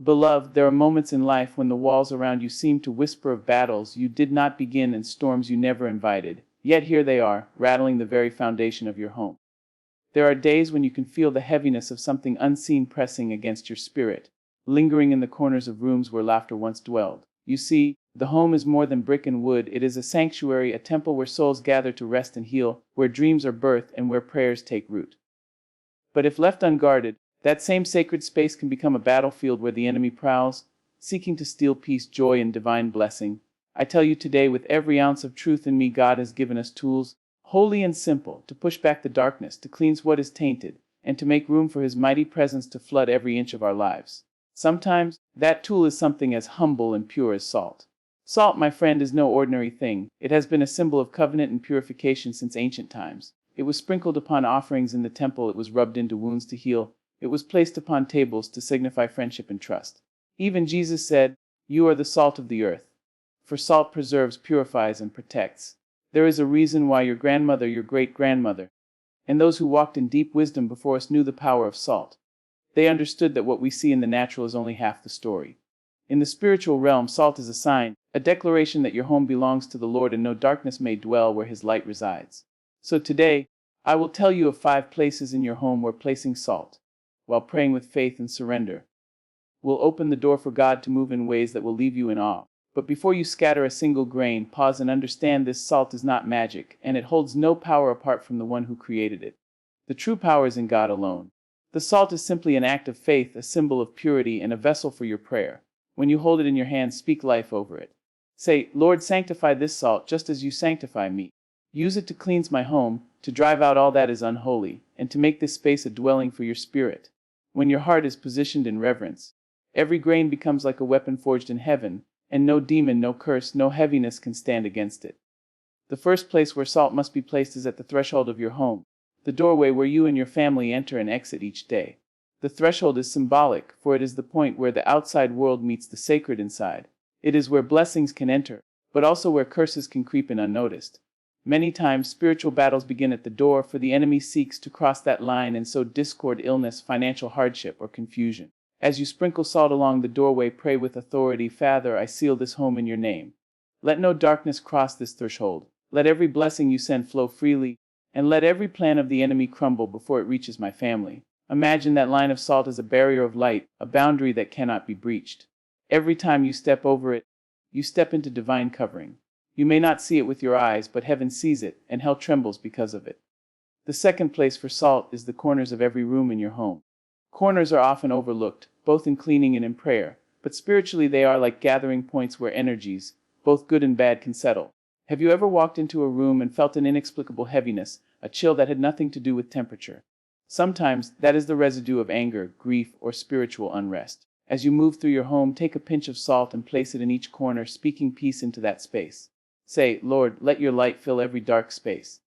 Beloved, there are moments in life when the walls around you seem to whisper of battles you did not begin and storms you never invited, yet here they are, rattling the very foundation of your home. There are days when you can feel the heaviness of something unseen pressing against your spirit, lingering in the corners of rooms where laughter once dwelled. You see, the home is more than brick and wood. It is a sanctuary, a temple where souls gather to rest and heal, where dreams are birthed and where prayers take root. But if left unguarded, that same sacred space can become a battlefield where the enemy prowls, seeking to steal peace, joy, and divine blessing. I tell you today, with every ounce of truth in me, God has given us tools, holy and simple, to push back the darkness, to cleanse what is tainted, and to make room for His mighty presence to flood every inch of our lives. Sometimes, that tool is something as humble and pure as salt. Salt, my friend, is no ordinary thing. It has been a symbol of covenant and purification since ancient times. It was sprinkled upon offerings in the temple. It was rubbed into wounds to heal. It was placed upon tables to signify friendship and trust. Even Jesus said, "You are the salt of the earth." For salt preserves, purifies, and protects. There is a reason why your grandmother, your great-grandmother, and those who walked in deep wisdom before us knew the power of salt. They understood that what we see in the natural is only half the story. In the spiritual realm, salt is a sign, a declaration that your home belongs to the Lord and no darkness may dwell where His light resides. So today, I will tell you of 5 places in your home where placing salt, while praying with faith and surrender, will open the door for God to move in ways that will leave you in awe. But before you scatter a single grain, pause and understand this salt is not magic, and it holds no power apart from the one who created it. The true power is in God alone. The salt is simply an act of faith, a symbol of purity, and a vessel for your prayer. When you hold it in your hand, speak life over it. Say, "Lord, sanctify this salt just as you sanctify me. Use it to cleanse my home, to drive out all that is unholy, and to make this space a dwelling for your spirit." When your heart is positioned in reverence, every grain becomes like a weapon forged in heaven, and no demon, no curse, no heaviness can stand against it. The first place where salt must be placed is at the threshold of your home, the doorway where you and your family enter and exit each day. The threshold is symbolic, for it is the point where the outside world meets the sacred inside. It is where blessings can enter, but also where curses can creep in unnoticed. Many times, spiritual battles begin at the door, for the enemy seeks to cross that line and sow discord, illness, financial hardship, or confusion. As you sprinkle salt along the doorway, pray with authority. "Father, I seal this home in your name. Let no darkness cross this threshold. Let every blessing you send flow freely, and let every plan of the enemy crumble before it reaches my family." Imagine that line of salt as a barrier of light, a boundary that cannot be breached. Every time you step over it, you step into divine covering. You may not see it with your eyes, but heaven sees it, and hell trembles because of it. The second place for salt is the corners of every room in your home. Corners are often overlooked, both in cleaning and in prayer, but spiritually they are like gathering points where energies, both good and bad, can settle. Have you ever walked into a room and felt an inexplicable heaviness, a chill that had nothing to do with temperature? Sometimes that is the residue of anger, grief, or spiritual unrest. As you move through your home, take a pinch of salt and place it in each corner, speaking peace into that space. Say, "Lord, let your light fill every dark space.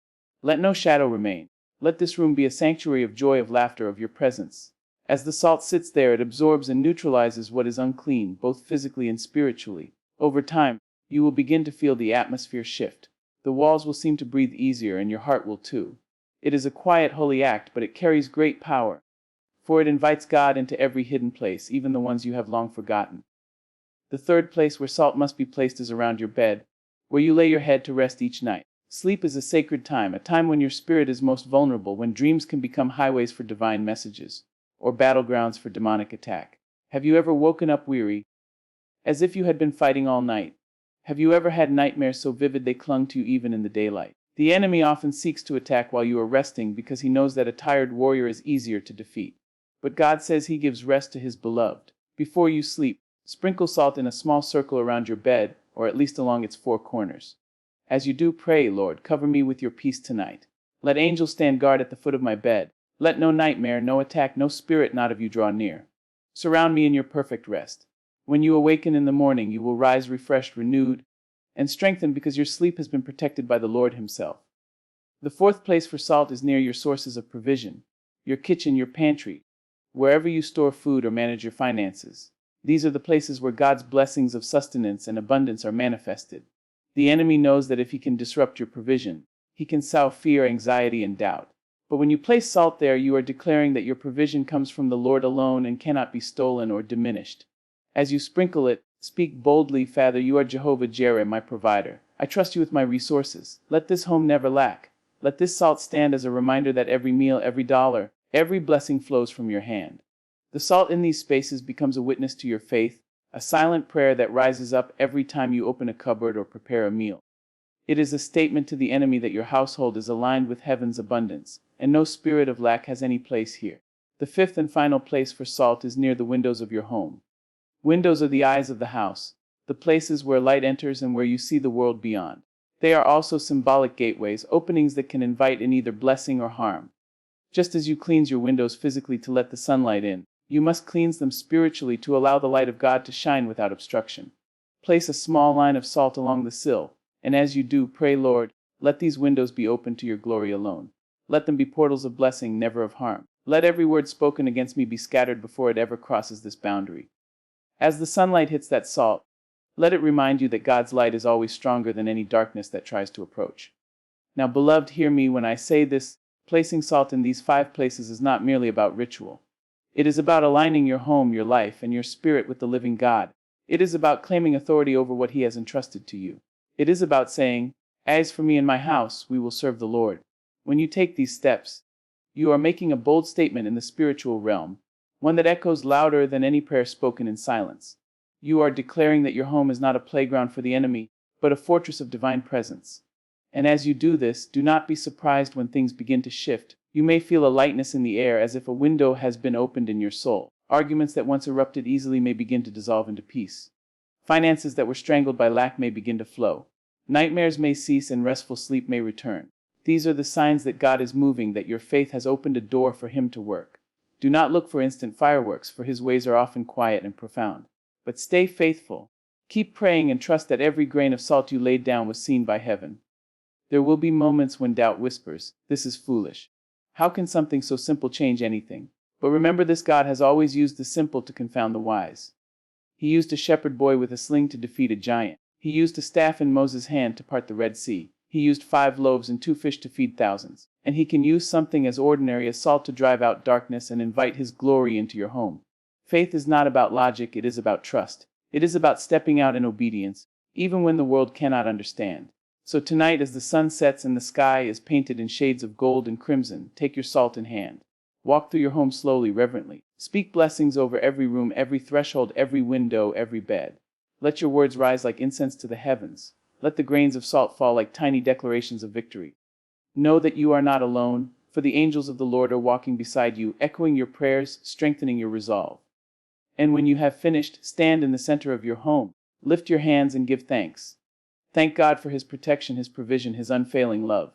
Let no shadow remain. Let this room be a sanctuary of joy, of laughter, of your presence." As the salt sits there, it absorbs and neutralizes what is unclean, both physically and spiritually. Over time, you will begin to feel the atmosphere shift. The walls will seem to breathe easier, and your heart will too. It is a quiet, holy act, but it carries great power, for it invites God into every hidden place, even the ones you have long forgotten. The third place where salt must be placed is around your bed, where you lay your head to rest each night. Sleep is a sacred time, a time when your spirit is most vulnerable, when dreams can become highways for divine messages, or battlegrounds for demonic attack. Have you ever woken up weary, as if you had been fighting all night? Have you ever had nightmares so vivid they clung to you even in the daylight? The enemy often seeks to attack while you are resting because he knows that a tired warrior is easier to defeat. But God says He gives rest to His beloved. Before you sleep, sprinkle salt in a small circle around your bed, or at least along its 4 corners. As you do, pray, "Lord, cover me with your peace tonight. Let angels stand guard at the foot of my bed. Let no nightmare, no attack, no spirit not of you draw near. Surround me in your perfect rest." When you awaken in the morning, you will rise refreshed, renewed, and strengthened because your sleep has been protected by the Lord Himself. The fourth place for salt is near your sources of provision, your kitchen, your pantry, wherever you store food or manage your finances. These are the places where God's blessings of sustenance and abundance are manifested. The enemy knows that if he can disrupt your provision, he can sow fear, anxiety, and doubt. But when you place salt there, you are declaring that your provision comes from the Lord alone and cannot be stolen or diminished. As you sprinkle it, speak boldly, Father, you are Jehovah Jireh, my provider. I trust you with my resources. Let this home never lack. Let this salt stand as a reminder that every meal, every dollar, every blessing flows from your hand. The salt in these spaces becomes a witness to your faith, a silent prayer that rises up every time you open a cupboard or prepare a meal. It is a statement to the enemy that your household is aligned with heaven's abundance, and no spirit of lack has any place here. The fifth and final place for salt is near the windows of your home. Windows are the eyes of the house, the places where light enters and where you see the world beyond. They are also symbolic gateways, openings that can invite in either blessing or harm. Just as you cleanse your windows physically to let the sunlight in, you must cleanse them spiritually to allow the light of God to shine without obstruction. Place a small line of salt along the sill, and as you do, pray, Lord, let these windows be open to your glory alone. Let them be portals of blessing, never of harm. Let every word spoken against me be scattered before it ever crosses this boundary. As the sunlight hits that salt, let it remind you that God's light is always stronger than any darkness that tries to approach. Now, beloved, hear me when I say this. Placing salt in these 5 places is not merely about ritual. It is about aligning your home, your life, and your spirit with the living God. It is about claiming authority over what He has entrusted to you. It is about saying, "As for me and my house, we will serve the Lord." When you take these steps, you are making a bold statement in the spiritual realm, one that echoes louder than any prayer spoken in silence. You are declaring that your home is not a playground for the enemy, but a fortress of divine presence. And as you do this, do not be surprised when things begin to shift. You may feel a lightness in the air, as if a window has been opened in your soul. Arguments that once erupted easily may begin to dissolve into peace. Finances that were strangled by lack may begin to flow. Nightmares may cease and restful sleep may return. These are the signs that God is moving, that your faith has opened a door for Him to work. Do not look for instant fireworks, for His ways are often quiet and profound. But stay faithful. Keep praying and trust that every grain of salt you laid down was seen by heaven. There will be moments when doubt whispers, "This is foolish. How can something so simple change anything?" But remember this: God has always used the simple to confound the wise. He used a shepherd boy with a sling to defeat a giant. He used a staff in Moses' hand to part the Red Sea. He used 5 loaves and 2 fish to feed thousands. And He can use something as ordinary as salt to drive out darkness and invite His glory into your home. Faith is not about logic, it is about trust. It is about stepping out in obedience, even when the world cannot understand. So tonight, as the sun sets and the sky is painted in shades of gold and crimson, take your salt in hand. Walk through your home slowly, reverently. Speak blessings over every room, every threshold, every window, every bed. Let your words rise like incense to the heavens. Let the grains of salt fall like tiny declarations of victory. Know that you are not alone, for the angels of the Lord are walking beside you, echoing your prayers, strengthening your resolve. And when you have finished, stand in the center of your home. Lift your hands and give thanks. Thank God for His protection, His provision, His unfailing love.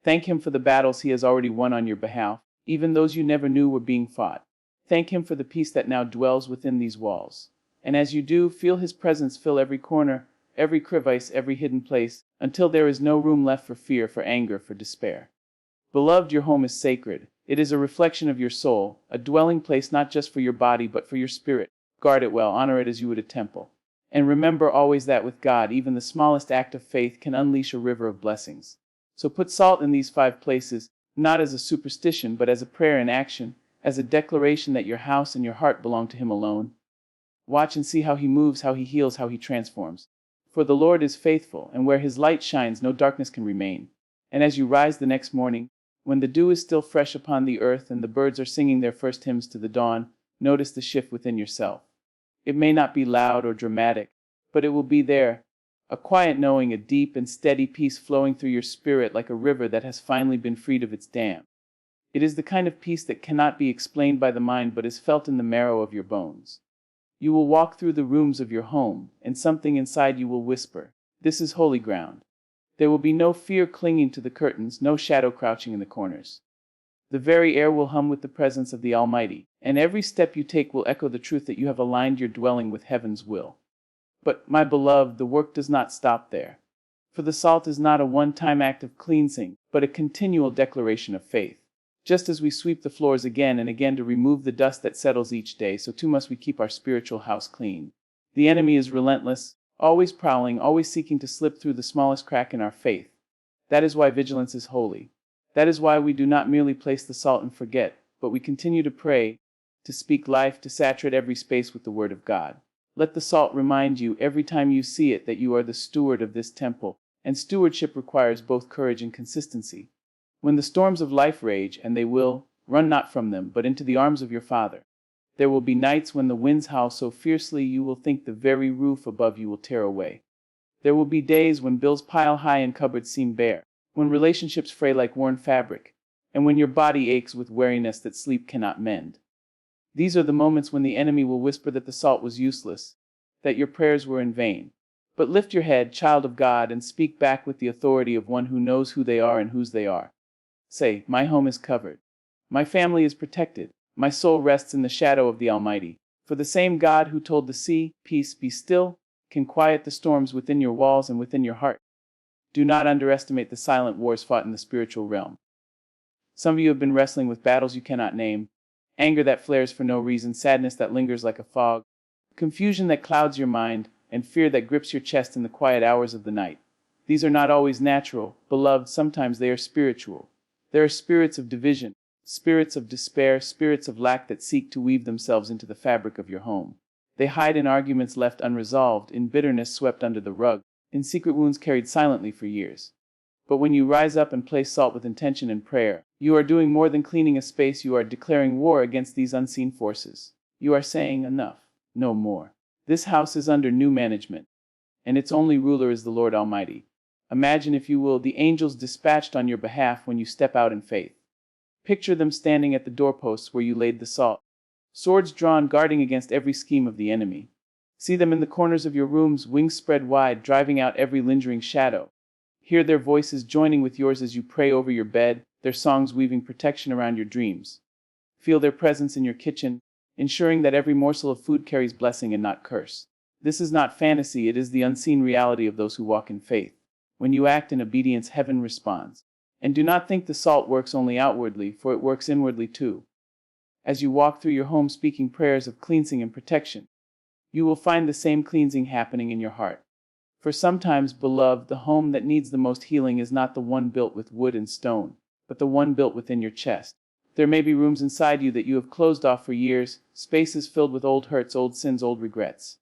Thank Him for the battles He has already won on your behalf, even those you never knew were being fought. Thank Him for the peace that now dwells within these walls. And as you do, feel His presence fill every corner, every crevice, every hidden place, until there is no room left for fear, for anger, for despair. Beloved, your home is sacred. It is a reflection of your soul, a dwelling place not just for your body but for your spirit. Guard it well, honor it as you would a temple. And remember always that with God, even the smallest act of faith can unleash a river of blessings. So put salt in these 5 places, not as a superstition but as a prayer in action, as a declaration that your house and your heart belong to Him alone. Watch and see how He moves, how He heals, how He transforms. For the Lord is faithful, and where His light shines, no darkness can remain. And as you rise the next morning, when the dew is still fresh upon the earth and the birds are singing their first hymns to the dawn, notice the shift within yourself. It may not be loud or dramatic, but it will be there. A quiet knowing, a deep and steady peace flowing through your spirit like a river that has finally been freed of its dam. It is the kind of peace that cannot be explained by the mind but is felt in the marrow of your bones. You will walk through the rooms of your home, and something inside you will whisper, "This is holy ground." There will be no fear clinging to the curtains, no shadow crouching in the corners. The very air will hum with the presence of the Almighty, and every step you take will echo the truth that you have aligned your dwelling with heaven's will. But, my beloved, the work does not stop there. For the salt is not a one-time act of cleansing, but a continual declaration of faith. Just as we sweep the floors again and again to remove the dust that settles each day, so too must we keep our spiritual house clean. The enemy is relentless, always prowling, always seeking to slip through the smallest crack in our faith. That is why vigilance is holy. That is why we do not merely place the salt and forget, but we continue to pray, to speak life, to saturate every space with the Word of God. Let the salt remind you every time you see it that you are the steward of this temple, and stewardship requires both courage and consistency. When the storms of life rage, and they will, run not from them, but into the arms of your Father. There will be nights when the winds howl so fiercely you will think the very roof above you will tear away. There will be days when bills pile high and cupboards seem bare, when relationships fray like worn fabric, and when your body aches with weariness that sleep cannot mend. These are the moments when the enemy will whisper that the salt was useless, that your prayers were in vain. But lift your head, child of God, and speak back with the authority of one who knows who they are and whose they are. Say, my home is covered. My family is protected. My soul rests in the shadow of the Almighty. For the same God who told the sea, "Peace, be still," can quiet the storms within your walls and within your heart. Do not underestimate the silent wars fought in the spiritual realm. Some of you have been wrestling with battles you cannot name, anger that flares for no reason, sadness that lingers like a fog, confusion that clouds your mind, and fear that grips your chest in the quiet hours of the night. These are not always natural, beloved, sometimes they are spiritual. There are spirits of division, spirits of despair, spirits of lack that seek to weave themselves into the fabric of your home. They hide in arguments left unresolved, in bitterness swept under the rug, in secret wounds carried silently for years. But when you rise up and place salt with intention and prayer, you are doing more than cleaning a space. You are declaring war against these unseen forces. You are saying, enough, no more. This house is under new management, and its only ruler is the Lord Almighty. Imagine, if you will, the angels dispatched on your behalf when you step out in faith. Picture them standing at the doorposts where you laid the salt, swords drawn, guarding against every scheme of the enemy. See them in the corners of your rooms, wings spread wide, driving out every lingering shadow. Hear their voices joining with yours as you pray over your bed, their songs weaving protection around your dreams. Feel their presence in your kitchen, ensuring that every morsel of food carries blessing and not curse. This is not fantasy, it is the unseen reality of those who walk in faith. When you act in obedience, heaven responds. And do not think the salt works only outwardly, for it works inwardly too. As you walk through your home speaking prayers of cleansing and protection, you will find the same cleansing happening in your heart. For sometimes, beloved, the home that needs the most healing is not the one built with wood and stone, but the one built within your chest. There may be rooms inside you that you have closed off for years, spaces filled with old hurts, old sins, old regrets.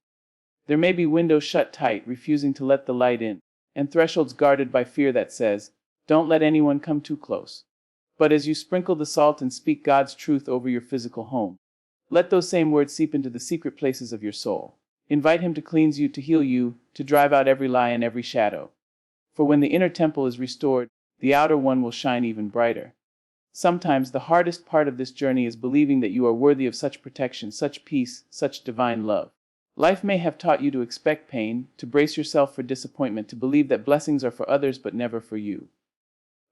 There may be windows shut tight, refusing to let the light in, and thresholds guarded by fear that says, "Don't let anyone come too close." But as you sprinkle the salt and speak God's truth over your physical home, let those same words seep into the secret places of your soul. Invite Him to cleanse you, to heal you, to drive out every lie and every shadow. For when the inner temple is restored, the outer one will shine even brighter. Sometimes the hardest part of this journey is believing that you are worthy of such protection, such peace, such divine love. Life may have taught you to expect pain, to brace yourself for disappointment, to believe that blessings are for others but never for you.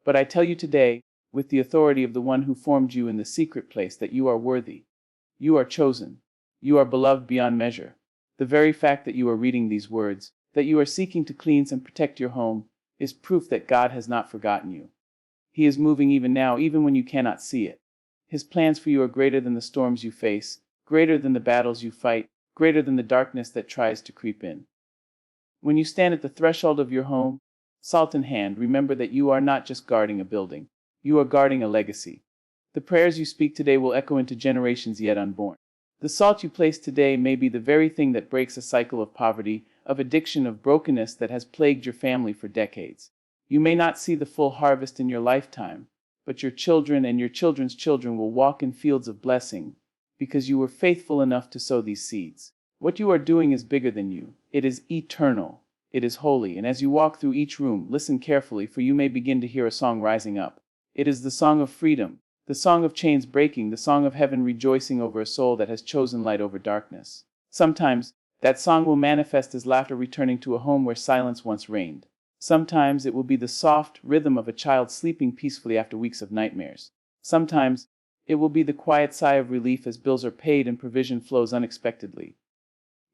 But I tell you today, with the authority of the one who formed you in the secret place, that you are worthy. You are chosen. You are beloved beyond measure. The very fact that you are reading these words, that you are seeking to cleanse and protect your home, is proof that God has not forgotten you. He is moving even now, even when you cannot see it. His plans for you are greater than the storms you face, greater than the battles you fight, greater than the darkness that tries to creep in. When you stand at the threshold of your home, salt in hand, remember that you are not just guarding a building. You are guarding a legacy. The prayers you speak today will echo into generations yet unborn. The salt you place today may be the very thing that breaks a cycle of poverty, of addiction, of brokenness that has plagued your family for decades. You may not see the full harvest in your lifetime, but your children and your children's children will walk in fields of blessing, because you were faithful enough to sow these seeds. What you are doing is bigger than you. It is eternal. It is holy. And as you walk through each room, listen carefully, for you may begin to hear a song rising up. It is the song of freedom, the song of chains breaking, the song of heaven rejoicing over a soul that has chosen light over darkness. Sometimes, that song will manifest as laughter returning to a home where silence once reigned. Sometimes it will be the soft rhythm of a child sleeping peacefully after weeks of nightmares. Sometimes it will be the quiet sigh of relief as bills are paid and provision flows unexpectedly.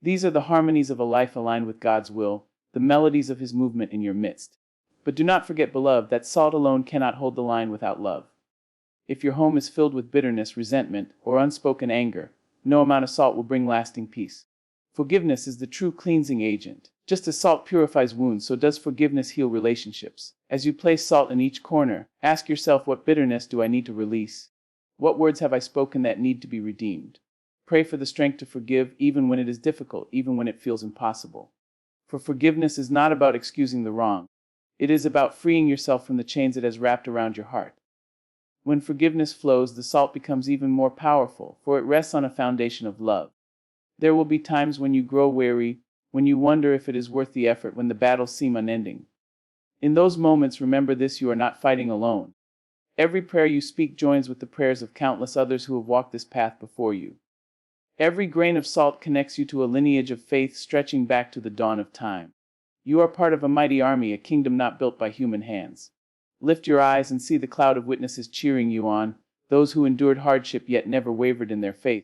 These are the harmonies of a life aligned with God's will, the melodies of His movement in your midst. But do not forget, beloved, that salt alone cannot hold the line without love. If your home is filled with bitterness, resentment, or unspoken anger, no amount of salt will bring lasting peace. Forgiveness is the true cleansing agent. Just as salt purifies wounds, so does forgiveness heal relationships. As you place salt in each corner, ask yourself, what bitterness do I need to release? What words have I spoken that need to be redeemed? Pray for the strength to forgive, even when it is difficult, even when it feels impossible. For forgiveness is not about excusing the wrong. It is about freeing yourself from the chains it has wrapped around your heart. When forgiveness flows, the salt becomes even more powerful, for it rests on a foundation of love. There will be times when you grow weary, when you wonder if it is worth the effort, when the battles seem unending. In those moments, remember this: you are not fighting alone. Every prayer you speak joins with the prayers of countless others who have walked this path before you. Every grain of salt connects you to a lineage of faith stretching back to the dawn of time. You are part of a mighty army, a kingdom not built by human hands. Lift your eyes and see the cloud of witnesses cheering you on, those who endured hardship yet never wavered in their faith.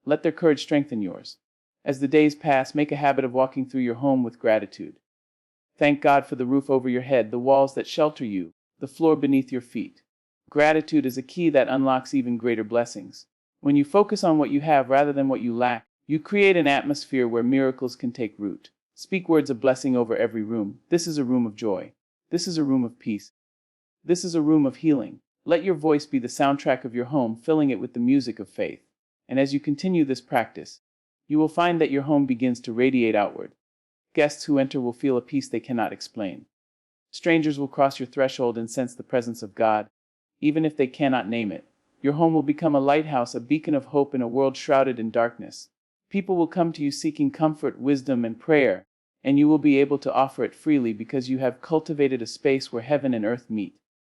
Let their courage strengthen yours. As the days pass, make a habit of walking through your home with gratitude. Thank God for the roof over your head, the walls that shelter you, the floor beneath your feet. Gratitude is a key that unlocks even greater blessings. When you focus on what you have rather than what you lack, you create an atmosphere where miracles can take root. Speak words of blessing over every room. This is a room of joy. This is a room of peace. This is a room of healing. Let your voice be the soundtrack of your home, filling it with the music of faith. And as you continue this practice, you will find that your home begins to radiate outward. Guests who enter will feel a peace they cannot explain. Strangers will cross your threshold and sense the presence of God, even if they cannot name it. Your home will become a lighthouse, a beacon of hope in a world shrouded in darkness. People will come to you seeking comfort, wisdom, and prayer, and you will be able to offer it freely because you have cultivated a space where heaven and earth meet.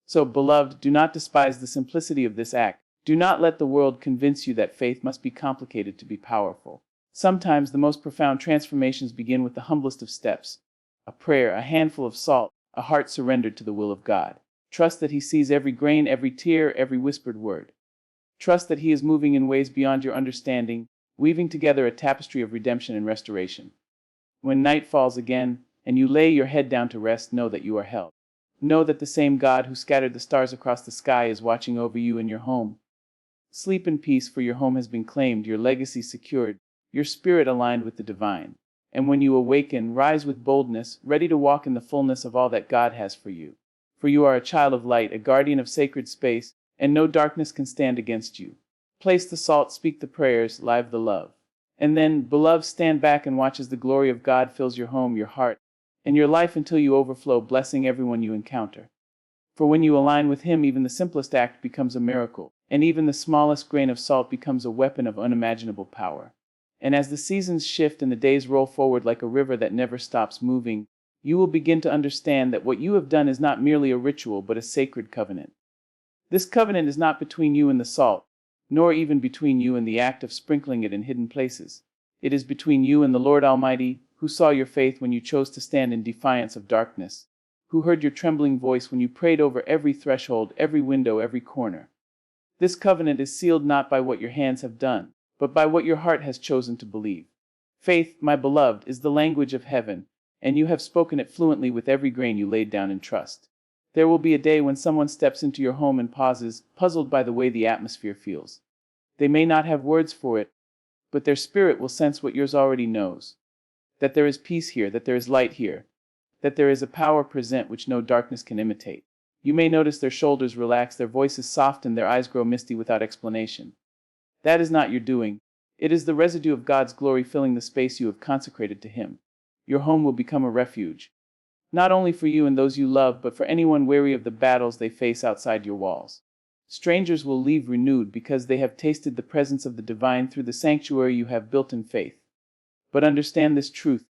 So, beloved, do not despise the simplicity of this act. Do not let the world convince you that faith must be complicated to be powerful. Sometimes the most profound transformations begin with the humblest of steps: a prayer, a handful of salt, a heart surrendered to the will of God. Trust that He sees every grain, every tear, every whispered word. Trust that He is moving in ways beyond your understanding, weaving together a tapestry of redemption and restoration. When night falls again, and you lay your head down to rest, know that you are held. Know that the same God who scattered the stars across the sky is watching over you in your home. Sleep in peace, for your home has been claimed, your legacy secured, your spirit aligned with the divine. And when you awaken, rise with boldness, ready to walk in the fullness of all that God has for you. For you are a child of light, a guardian of sacred space, and no darkness can stand against you. Place the salt, speak the prayers, live the love. And then, beloved, stand back and watch as the glory of God fills your home, your heart, and your life until you overflow, blessing everyone you encounter. For when you align with Him, even the simplest act becomes a miracle, and even the smallest grain of salt becomes a weapon of unimaginable power. And as the seasons shift and the days roll forward like a river that never stops moving, you will begin to understand that what you have done is not merely a ritual but a sacred covenant. This covenant is not between you and the salt, nor even between you and the act of sprinkling it in hidden places. It is between you and the Lord Almighty, who saw your faith when you chose to stand in defiance of darkness, who heard your trembling voice when you prayed over every threshold, every window, every corner. This covenant is sealed not by what your hands have done, but by what your heart has chosen to believe. Faith, my beloved, is the language of heaven, and you have spoken it fluently with every grain you laid down in trust. There will be a day when someone steps into your home and pauses, puzzled by the way the atmosphere feels. They may not have words for it, but their spirit will sense what yours already knows: that there is peace here, that there is light here, that there is a power present which no darkness can imitate. You may notice their shoulders relax, their voices soften, their eyes grow misty without explanation. That is not your doing. It is the residue of God's glory filling the space you have consecrated to Him. Your home will become a refuge, not only for you and those you love, but for anyone weary of the battles they face outside your walls. Strangers will leave renewed because they have tasted the presence of the divine through the sanctuary you have built in faith. But understand this truth: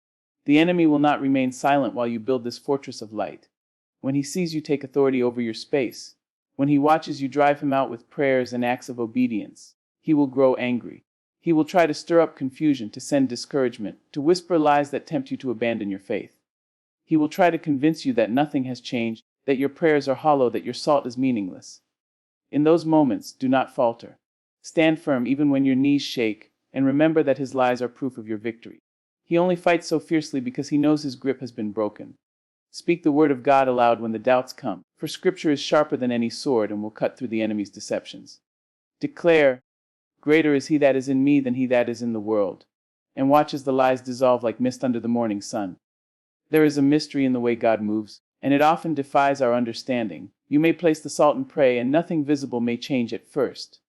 the enemy will not remain silent while you build this fortress of light. When he sees you take authority over your space, when he watches you drive him out with prayers and acts of obedience, he will grow angry. He will try to stir up confusion, to send discouragement, to whisper lies that tempt you to abandon your faith. He will try to convince you that nothing has changed, that your prayers are hollow, that your salt is meaningless. In those moments, do not falter. Stand firm even when your knees shake, and remember that his lies are proof of your victory. He only fights so fiercely because he knows his grip has been broken. Speak the word of God aloud when the doubts come, for Scripture is sharper than any sword and will cut through the enemy's deceptions. Declare, "Greater is he that is in me than he that is in the world," and watch as the lies dissolve like mist under the morning sun. There is a mystery in the way God moves, and it often defies our understanding. You may place the salt and pray, and nothing visible may change at first.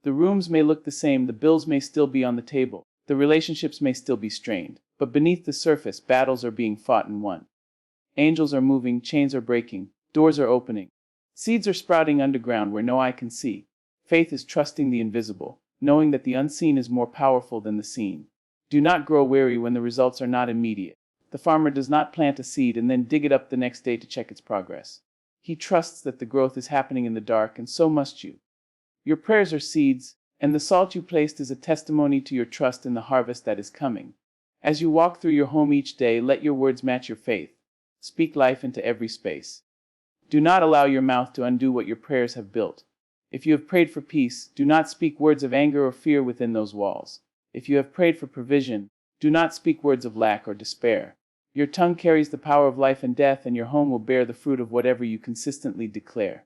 The rooms may look the same, the bills may still be on the table, the relationships may still be strained, but beneath the surface, battles are being fought and won. Angels are moving, chains are breaking, doors are opening. Seeds are sprouting underground where no eye can see. Faith is trusting the invisible, knowing that the unseen is more powerful than the seen. Do not grow weary when the results are not immediate. The farmer does not plant a seed and then dig it up the next day to check its progress. He trusts that the growth is happening in the dark, and so must you. Your prayers are seeds, and the salt you placed is a testimony to your trust in the harvest that is coming. As you walk through your home each day, let your words match your faith. Speak life into every space. Do not allow your mouth to undo what your prayers have built. If you have prayed for peace, do not speak words of anger or fear within those walls. If you have prayed for provision, do not speak words of lack or despair. Your tongue carries the power of life and death, and your home will bear the fruit of whatever you consistently declare.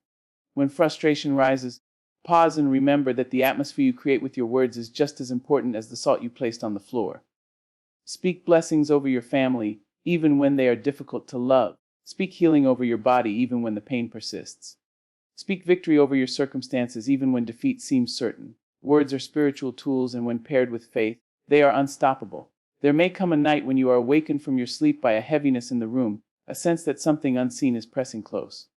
When frustration rises, pause and remember that the atmosphere you create with your words is just as important as the salt you placed on the floor. Speak blessings over your family, even when they are difficult to love. Speak healing over your body, even when the pain persists. Speak victory over your circumstances, even when defeat seems certain. Words are spiritual tools, and when paired with faith, they are unstoppable. There may come a night when you are awakened from your sleep by a heaviness in the room, a sense that something unseen is pressing close.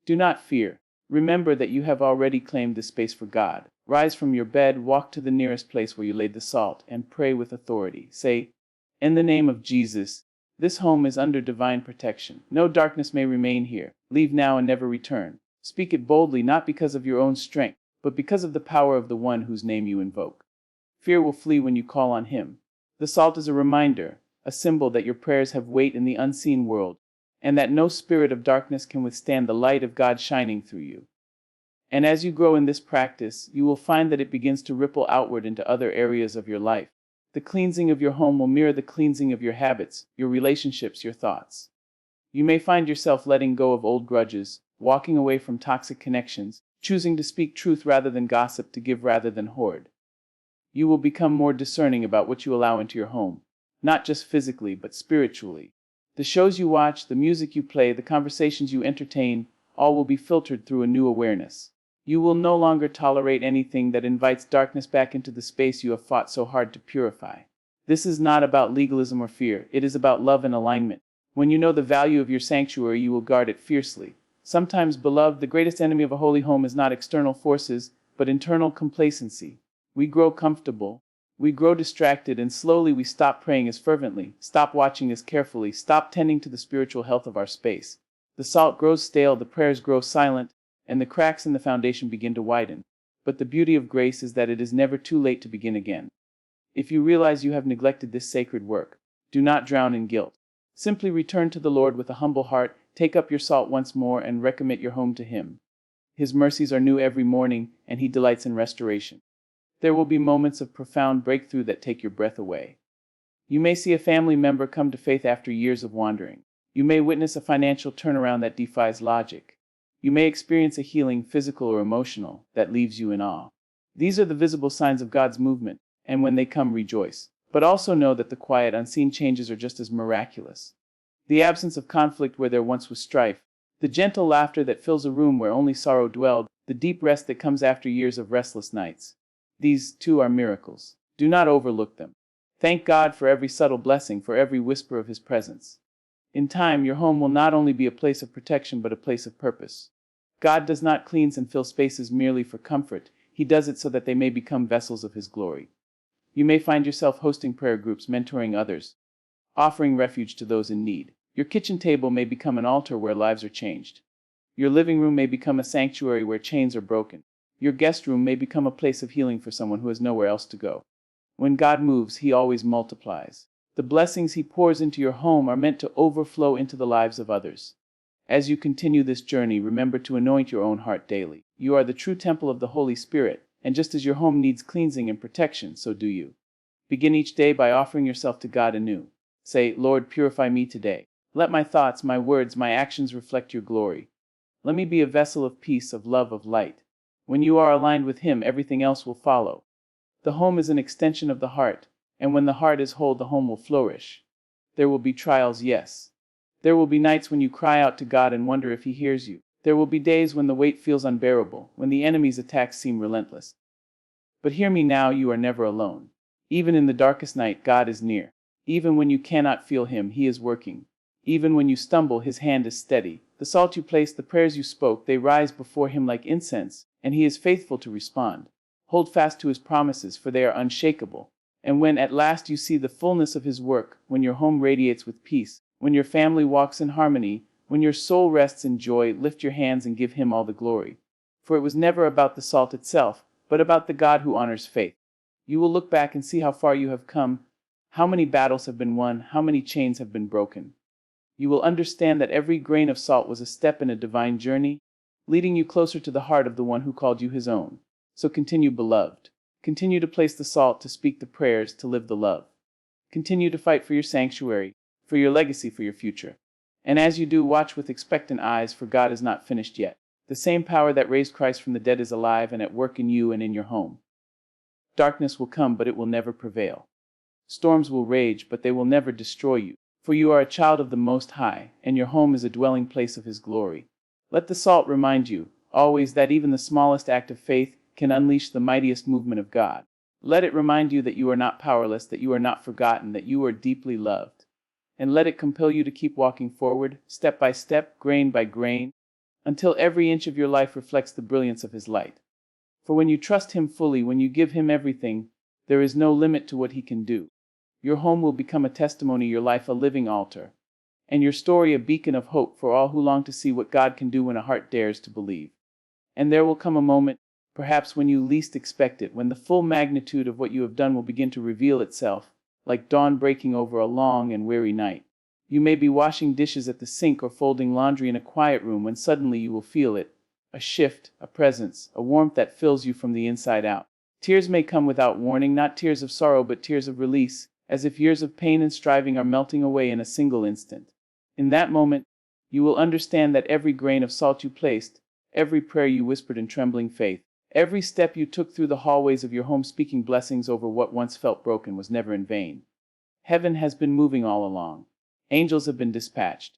Do not fear. Remember that you have already claimed this space for God. Rise from your bed, walk to the nearest place where you laid the salt, and pray with authority. Say, "In the name of Jesus, this home is under divine protection. No darkness may remain here. Leave now and never return." Speak it boldly, not because of your own strength, but because of the power of the one whose name you invoke. Fear will flee when you call on him. The salt is a reminder, a symbol that your prayers have weight in the unseen world, and that no spirit of darkness can withstand the light of God shining through you. And as you grow in this practice, you will find that it begins to ripple outward into other areas of your life. The cleansing of your home will mirror the cleansing of your habits, your relationships, your thoughts. You may find yourself letting go of old grudges, walking away from toxic connections, choosing to speak truth rather than gossip, to give rather than hoard. You will become more discerning about what you allow into your home, not just physically, but spiritually. The shows you watch, the music you play, the conversations you entertain, all will be filtered through a new awareness. You will no longer tolerate anything that invites darkness back into the space you have fought so hard to purify. This is not about legalism or fear, it is about love and alignment. When you know the value of your sanctuary, you will guard it fiercely. Sometimes, beloved, the greatest enemy of a holy home is not external forces, but internal complacency. We grow comfortable, we grow distracted, and slowly we stop praying as fervently, stop watching as carefully, stop tending to the spiritual health of our space. The salt grows stale, the prayers grow silent, and the cracks in the foundation begin to widen. But the beauty of grace is that it is never too late to begin again. If you realize you have neglected this sacred work, do not drown in guilt. Simply return to the Lord with a humble heart, take up your salt once more, and recommit your home to Him. His mercies are new every morning, and He delights in restoration. There will be moments of profound breakthrough that take your breath away. You may see a family member come to faith after years of wandering. You may witness a financial turnaround that defies logic. You may experience a healing, physical or emotional, that leaves you in awe. These are the visible signs of God's movement, and when they come, rejoice. But also know that the quiet, unseen changes are just as miraculous. The absence of conflict where there once was strife, the gentle laughter that fills a room where only sorrow dwelled, the deep rest that comes after years of restless nights. These, too, are miracles. Do not overlook them. Thank God for every subtle blessing, for every whisper of His presence. In time, your home will not only be a place of protection, but a place of purpose. God does not cleanse and fill spaces merely for comfort. He does it so that they may become vessels of His glory. You may find yourself hosting prayer groups, mentoring others, offering refuge to those in need. Your kitchen table may become an altar where lives are changed. Your living room may become a sanctuary where chains are broken. Your guest room may become a place of healing for someone who has nowhere else to go. When God moves, He always multiplies. The blessings He pours into your home are meant to overflow into the lives of others. As you continue this journey, remember to anoint your own heart daily. You are the true temple of the Holy Spirit, and just as your home needs cleansing and protection, so do you. Begin each day by offering yourself to God anew. Say, "Lord, purify me today. Let my thoughts, my words, my actions reflect your glory. Let me be a vessel of peace, of love, of light." When you are aligned with Him, everything else will follow. The home is an extension of the heart, and when the heart is whole, the home will flourish. There will be trials, yes. There will be nights when you cry out to God and wonder if He hears you. There will be days when the weight feels unbearable, when the enemy's attacks seem relentless. But hear me now, you are never alone. Even in the darkest night, God is near. Even when you cannot feel Him, He is working. Even when you stumble, His hand is steady. The salt you placed, the prayers you spoke, they rise before Him like incense, and He is faithful to respond. Hold fast to His promises, for they are unshakable. And when at last you see the fullness of His work, when your home radiates with peace, when your family walks in harmony, when your soul rests in joy, lift your hands and give Him all the glory. For it was never about the salt itself, but about the God who honors faith. You will look back and see how far you have come, how many battles have been won, how many chains have been broken. You will understand that every grain of salt was a step in a divine journey, leading you closer to the heart of the one who called you His own. So continue, beloved. Continue to place the salt, to speak the prayers, to live the love. Continue to fight for your sanctuary, for your legacy, for your future. And as you do, watch with expectant eyes, for God is not finished yet. The same power that raised Christ from the dead is alive and at work in you and in your home. Darkness will come, but it will never prevail. Storms will rage, but they will never destroy you. For you are a child of the Most High, and your home is a dwelling place of His glory. Let the salt remind you, always, that even the smallest act of faith can unleash the mightiest movement of God. Let it remind you that you are not powerless, that you are not forgotten, that you are deeply loved. And let it compel you to keep walking forward, step by step, grain by grain, until every inch of your life reflects the brilliance of His light. For when you trust Him fully, when you give Him everything, there is no limit to what He can do. Your home will become a testimony, your life a living altar, and your story a beacon of hope for all who long to see what God can do when a heart dares to believe. And there will come a moment, perhaps when you least expect it, when the full magnitude of what you have done will begin to reveal itself, like dawn breaking over a long and weary night. You may be washing dishes at the sink or folding laundry in a quiet room, when suddenly you will feel it, a shift, a presence, a warmth that fills you from the inside out. Tears may come without warning, not tears of sorrow but tears of release, as if years of pain and striving are melting away in a single instant. In that moment, you will understand that every grain of salt you placed, every prayer you whispered in trembling faith, every step you took through the hallways of your home speaking blessings over what once felt broken was never in vain. Heaven has been moving all along. Angels have been dispatched.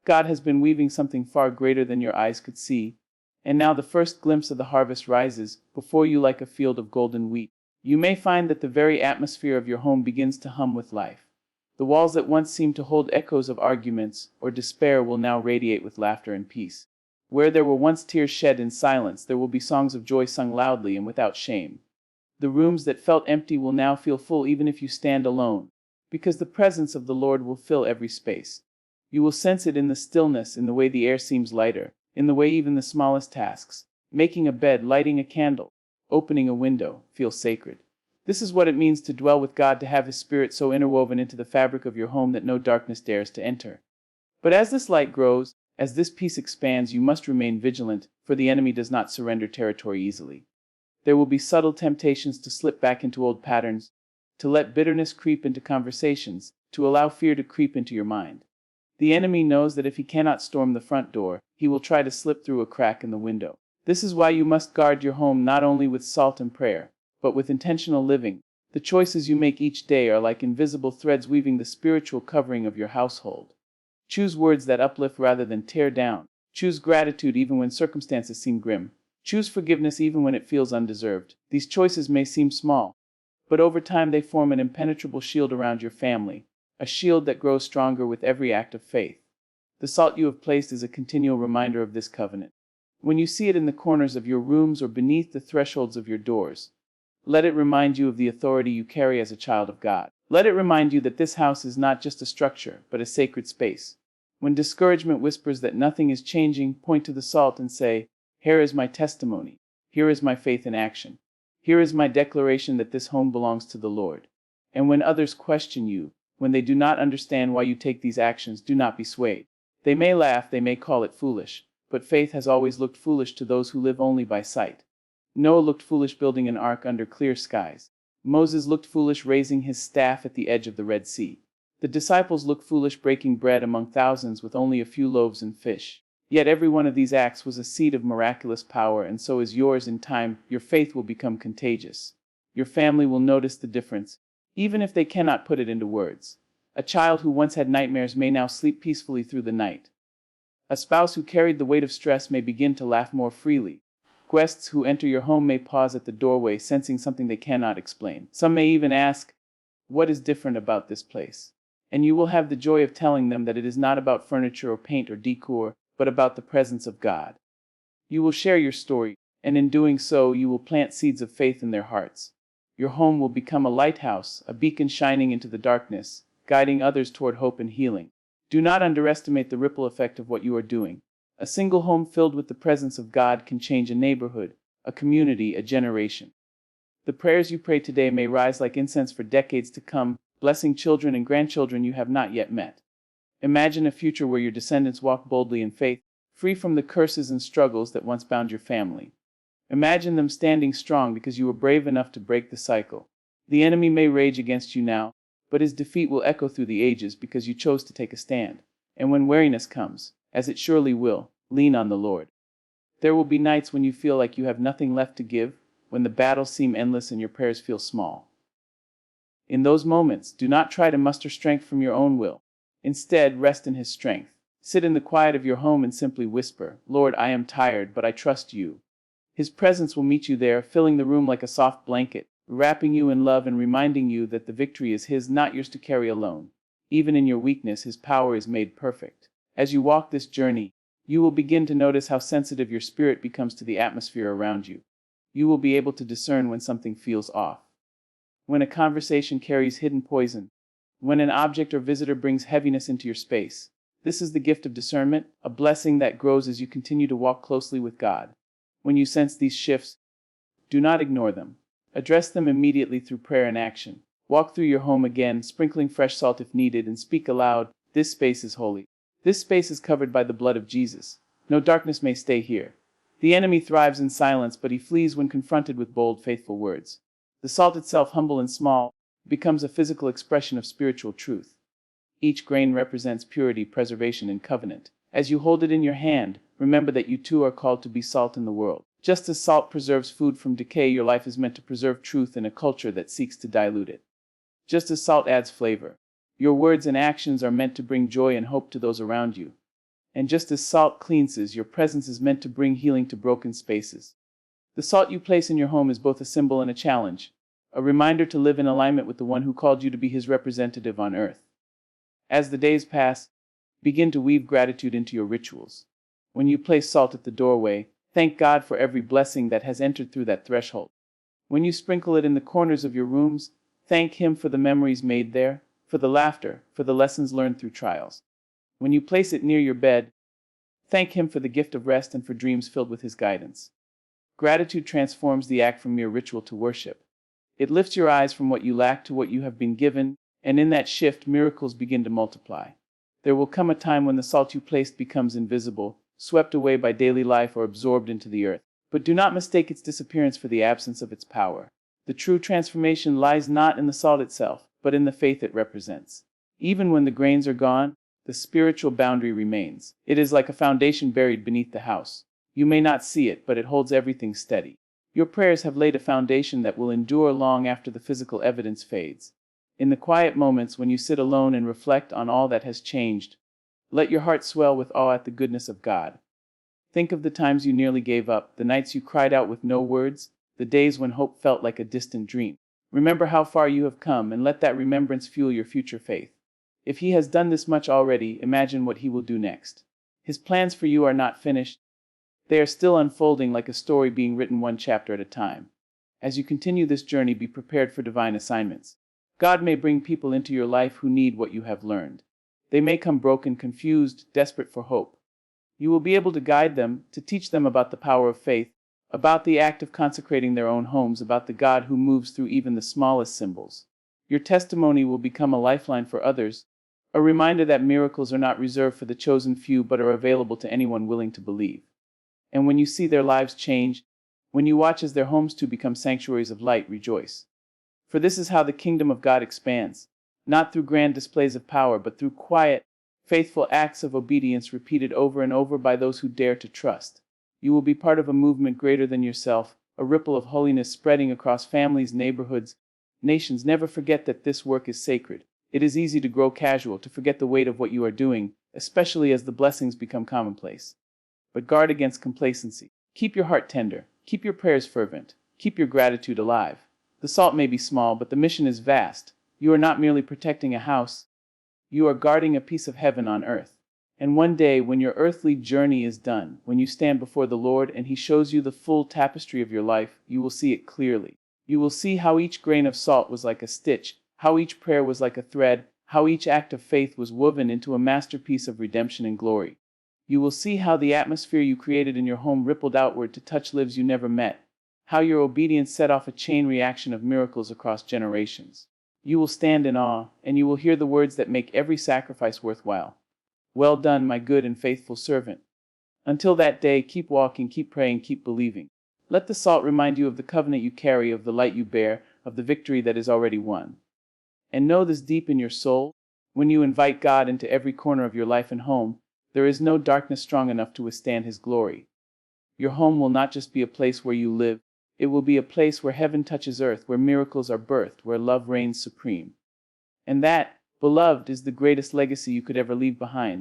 God has been weaving something far greater than your eyes could see, and now the first glimpse of the harvest rises before you like a field of golden wheat. You may find that the very atmosphere of your home begins to hum with life. The walls that once seemed to hold echoes of arguments or despair will now radiate with laughter and peace. Where there were once tears shed in silence, there will be songs of joy sung loudly and without shame. The rooms that felt empty will now feel full, even if you stand alone, because the presence of the Lord will fill every space. You will sense it in the stillness, in the way the air seems lighter, in the way even the smallest tasks, making a bed, lighting a candle, opening a window, feel sacred. This is what it means to dwell with God, to have His Spirit so interwoven into the fabric of your home that no darkness dares to enter. But as this light grows, as this peace expands, you must remain vigilant, for the enemy does not surrender territory easily. There will be subtle temptations to slip back into old patterns, to let bitterness creep into conversations, to allow fear to creep into your mind. The enemy knows that if he cannot storm the front door, he will try to slip through a crack in the window. This is why you must guard your home not only with salt and prayer, but with intentional living. The choices you make each day are like invisible threads weaving the spiritual covering of your household. Choose words that uplift rather than tear down. Choose gratitude even when circumstances seem grim. Choose forgiveness even when it feels undeserved. These choices may seem small, but over time they form an impenetrable shield around your family, a shield that grows stronger with every act of faith. The salt you have placed is a continual reminder of this covenant. When you see it in the corners of your rooms or beneath the thresholds of your doors, let it remind you of the authority you carry as a child of God. Let it remind you that this house is not just a structure, but a sacred space. When discouragement whispers that nothing is changing, point to the salt and say, "Here is my testimony. Here is my faith in action. Here is my declaration that this home belongs to the Lord." And when others question you, when they do not understand why you take these actions, do not be swayed. They may laugh, they may call it foolish, but faith has always looked foolish to those who live only by sight. Noah looked foolish building an ark under clear skies. Moses looked foolish raising his staff at the edge of the Red Sea. The disciples looked foolish breaking bread among thousands with only a few loaves and fish. Yet every one of these acts was a seed of miraculous power, and so is yours. In time, your faith will become contagious. Your family will notice the difference, even if they cannot put it into words. A child who once had nightmares may now sleep peacefully through the night. A spouse who carried the weight of stress may begin to laugh more freely. Guests who enter your home may pause at the doorway, sensing something they cannot explain. Some may even ask, "What is different about this place?" And you will have the joy of telling them that it is not about furniture or paint or decor, but about the presence of God. You will share your story, and in doing so, you will plant seeds of faith in their hearts. Your home will become a lighthouse, a beacon shining into the darkness, guiding others toward hope and healing. Do not underestimate the ripple effect of what you are doing. A single home filled with the presence of God can change a neighborhood, a community, a generation. The prayers you pray today may rise like incense for decades to come, blessing children and grandchildren you have not yet met. Imagine a future where your descendants walk boldly in faith, free from the curses and struggles that once bound your family. Imagine them standing strong because you were brave enough to break the cycle. The enemy may rage against you now, but his defeat will echo through the ages because you chose to take a stand. And when weariness comes, as it surely will, lean on the Lord. There will be nights when you feel like you have nothing left to give, when the battles seem endless and your prayers feel small. In those moments, do not try to muster strength from your own will. Instead, rest in his strength. Sit in the quiet of your home and simply whisper, "Lord, I am tired, but I trust you." His presence will meet you there, filling the room like a soft blanket, wrapping you in love and reminding you that the victory is his, not yours to carry alone. Even in your weakness, his power is made perfect. As you walk this journey, you will begin to notice how sensitive your spirit becomes to the atmosphere around you. You will be able to discern when something feels off. When a conversation carries hidden poison, when an object or visitor brings heaviness into your space. This is the gift of discernment, a blessing that grows as you continue to walk closely with God. When you sense these shifts, do not ignore them. Address them immediately through prayer and action. Walk through your home again, sprinkling fresh salt if needed, and speak aloud, "This space is holy. This space is covered by the blood of Jesus. No darkness may stay here." The enemy thrives in silence, but he flees when confronted with bold, faithful words. The salt itself, humble and small, becomes a physical expression of spiritual truth. Each grain represents purity, preservation, and covenant. As you hold it in your hand, remember that you too are called to be salt in the world. Just as salt preserves food from decay, your life is meant to preserve truth in a culture that seeks to dilute it. Just as salt adds flavor, your words and actions are meant to bring joy and hope to those around you. And just as salt cleanses, your presence is meant to bring healing to broken spaces. The salt you place in your home is both a symbol and a challenge, a reminder to live in alignment with the one who called you to be his representative on earth. As the days pass, begin to weave gratitude into your rituals. When you place salt at the doorway, thank God for every blessing that has entered through that threshold. When you sprinkle it in the corners of your rooms, thank him for the memories made there, for the laughter, for the lessons learned through trials. When you place it near your bed, thank him for the gift of rest and for dreams filled with his guidance. Gratitude transforms the act from mere ritual to worship. It lifts your eyes from what you lack to what you have been given, and in that shift, miracles begin to multiply. There will come a time when the salt you placed becomes invisible, swept away by daily life or absorbed into the earth. But do not mistake its disappearance for the absence of its power. The true transformation lies not in the salt itself, but in the faith it represents. Even when the grains are gone, the spiritual boundary remains. It is like a foundation buried beneath the house. You may not see it, but it holds everything steady. Your prayers have laid a foundation that will endure long after the physical evidence fades. In the quiet moments when you sit alone and reflect on all that has changed, let your heart swell with awe at the goodness of God. Think of the times you nearly gave up, the nights you cried out with no words, the days when hope felt like a distant dream. Remember how far you have come, and let that remembrance fuel your future faith. If he has done this much already, imagine what he will do next. His plans for you are not finished. They are still unfolding, like a story being written one chapter at a time. As you continue this journey, be prepared for divine assignments. God may bring people into your life who need what you have learned. They may come broken, confused, desperate for hope. You will be able to guide them, to teach them about the power of faith, about the act of consecrating their own homes, about the God who moves through even the smallest symbols. Your testimony will become a lifeline for others, a reminder that miracles are not reserved for the chosen few but are available to anyone willing to believe. And when you see their lives change, when you watch as their homes too become sanctuaries of light, rejoice. For this is how the kingdom of God expands, not through grand displays of power, but through quiet, faithful acts of obedience repeated over and over by those who dare to trust. You will be part of a movement greater than yourself, a ripple of holiness spreading across families, neighborhoods, nations. Never forget that this work is sacred. It is easy to grow casual, to forget the weight of what you are doing, especially as the blessings become commonplace. But guard against complacency. Keep your heart tender. Keep your prayers fervent. Keep your gratitude alive. The salt may be small, but the mission is vast. You are not merely protecting a house, you are guarding a piece of heaven on earth. And one day, when your earthly journey is done, when you stand before the Lord and He shows you the full tapestry of your life, you will see it clearly. You will see how each grain of salt was like a stitch, how each prayer was like a thread, how each act of faith was woven into a masterpiece of redemption and glory. You will see how the atmosphere you created in your home rippled outward to touch lives you never met, how your obedience set off a chain reaction of miracles across generations. You will stand in awe, and you will hear the words that make every sacrifice worthwhile. Well done, my good and faithful servant. Until that day, keep walking, keep praying, keep believing. Let the salt remind you of the covenant you carry, of the light you bear, of the victory that is already won. And know this deep in your soul: when you invite God into every corner of your life and home, there is no darkness strong enough to withstand His glory. Your home will not just be a place where you live, it will be a place where heaven touches earth, where miracles are birthed, where love reigns supreme. And that, beloved, is the greatest legacy you could ever leave behind.